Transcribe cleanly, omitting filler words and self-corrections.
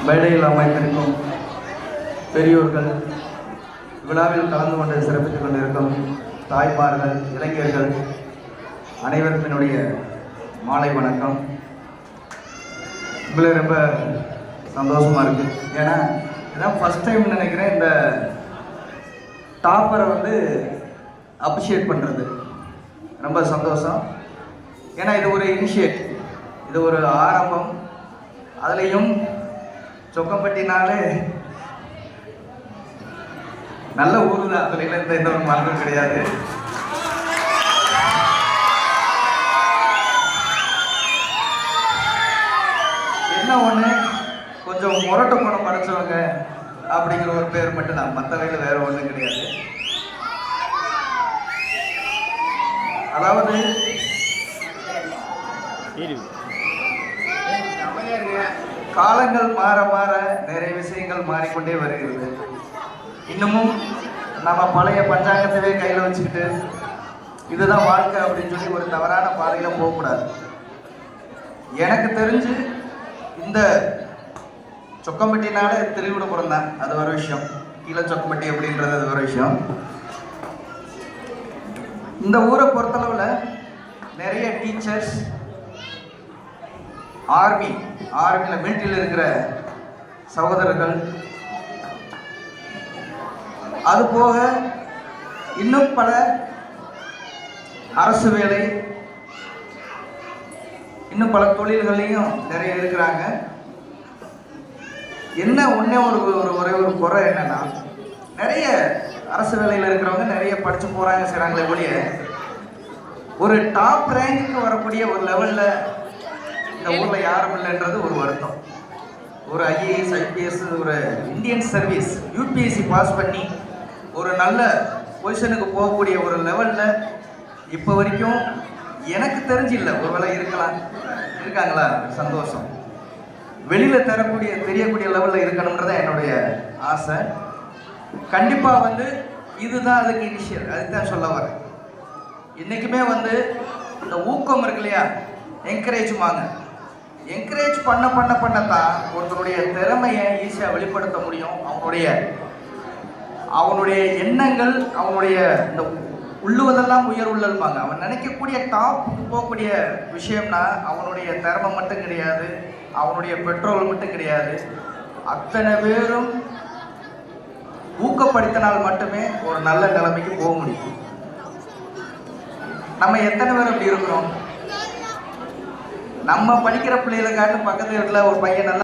மேடையில் அமைந்திருக்கும் பெரியோர்கள், விழாவில் கலந்து கொண்டு சிறப்பித்துக் கொண்டிருக்கும் தாய்மார்கள், இளைஞர்கள் அனைவருக்கும் என்னுடைய மாலை வணக்கம். உங்களை ரொம்ப சந்தோஷமாக இருக்குது. ஏன்னா இதான் ஃபஸ்ட் டைம் நினைக்கிறேன் இந்த டாப்பரை அப்ரிஷியேட் பண்ணுறது. ரொம்ப சந்தோஷம். ஏன்னா இது ஒரு இனிஷியேட்டிவ், இது ஒரு ஆரம்பம். அதுலேயும் சொக்கம்பட்டினாலே நல்ல ஊர் தான், அதுல எந்த ஒரு மாற்றம் கிடையாது. என்ன ஒன்று, கொஞ்சம் முரட்டு படம் படைச்சவங்க அப்படிங்கிற ஒரு பேர் மட்டும் தான், மற்ற வகையில் வேற ஒன்றும் கிடையாது. அதாவது காலங்கள் மாற மாற நிறைய விஷயங்கள் மாறிக்கொண்டே வருகிறது. இன்னமும் நம்ம பழைய பஞ்சாங்கத்தவே கையில் வச்சுக்கிட்டு இதுதான் வாழ்க்கை அப்படின்னு சொல்லி ஒரு தவறான பாதையில் போகக்கூடாது. எனக்கு தெரிஞ்சு இந்த சொக்கம்பட்டினால திருவிடபுரம் தான், அது ஒரு விஷயம். கீழே சொக்கம்பட்டி அப்படின்றது அது ஒரு விஷயம். இந்த ஊரை பொறுத்தளவில் நிறைய டீச்சர்ஸ், ஆர்மியில் மிலிட்டரியில் இருக்கிற சகோதரர்கள், அதுபோக இன்னும் பல அரசு வேலை, இன்னும் பல தொழில்களையும் நிறைய இருக்கிறாங்க. என்ன ஒன்றே ஒரே ஒரு குறை என்னன்னா, நிறைய அரசு வேலையில் இருக்கிறவங்க நிறைய படித்து போகிறாங்க, செய்கிறாங்களே ஒழிய ஒரு டாப் ரேங்குக்கு வரக்கூடிய ஒரு லெவலில் இந்த ஊரில் யாரும் இல்லைன்றது ஒரு வருத்தம். ஒரு ஐஏஎஸ், ஐபிஎஸ், ஒரு இந்தியன் சர்வீஸ், யூபிஎஸ்சி பாஸ் பண்ணி ஒரு நல்ல பொசிஷனுக்கு போகக்கூடிய ஒரு லெவலில் இப்போ வரைக்கும் எனக்கு தெரிஞ்சு இல்லை. ஒருவேளை இருக்காங்களா? சந்தோஷம். வெளியில் தெரியக்கூடிய லெவலில் இருக்கணுன்றதான் என்னுடைய ஆசை. கண்டிப்பாக இதுதான் அதுக்கு இனிஷியல். அதுதான் சொல்ல வரேன். இன்றைக்குமே இந்த ஊக்கம் இருக்கு இல்லையா, என்கரேஜ் பண்ணத்தான் ஒருத்தருடைய திறமையை ஈஸியாக வெளிப்படுத்த முடியும். அவனுடைய எண்ணங்கள், அவனுடைய இந்த உள்ளுவதெல்லாம் உயர் உள்ளல்பாங்க. அவன் நினைக்கக்கூடிய டாப்புக்கு போகக்கூடிய விஷயம்னா அவனுடைய திறமை மட்டும் கிடையாது, அவனுடைய பெட்ரோல் மட்டும் கிடையாது. அத்தனை பேரும் ஊக்கப்படுத்தினால் மட்டுமே ஒரு நல்ல நிலைமைக்கு போக முடியும். நம்ம எத்தனை பேர் அப்படி இருக்கிறோம்? நம்ம படிக்கிற பிள்ளைகளை காட்டு பக்கத்து வீட்டில் ஒரு பையன் நல்லா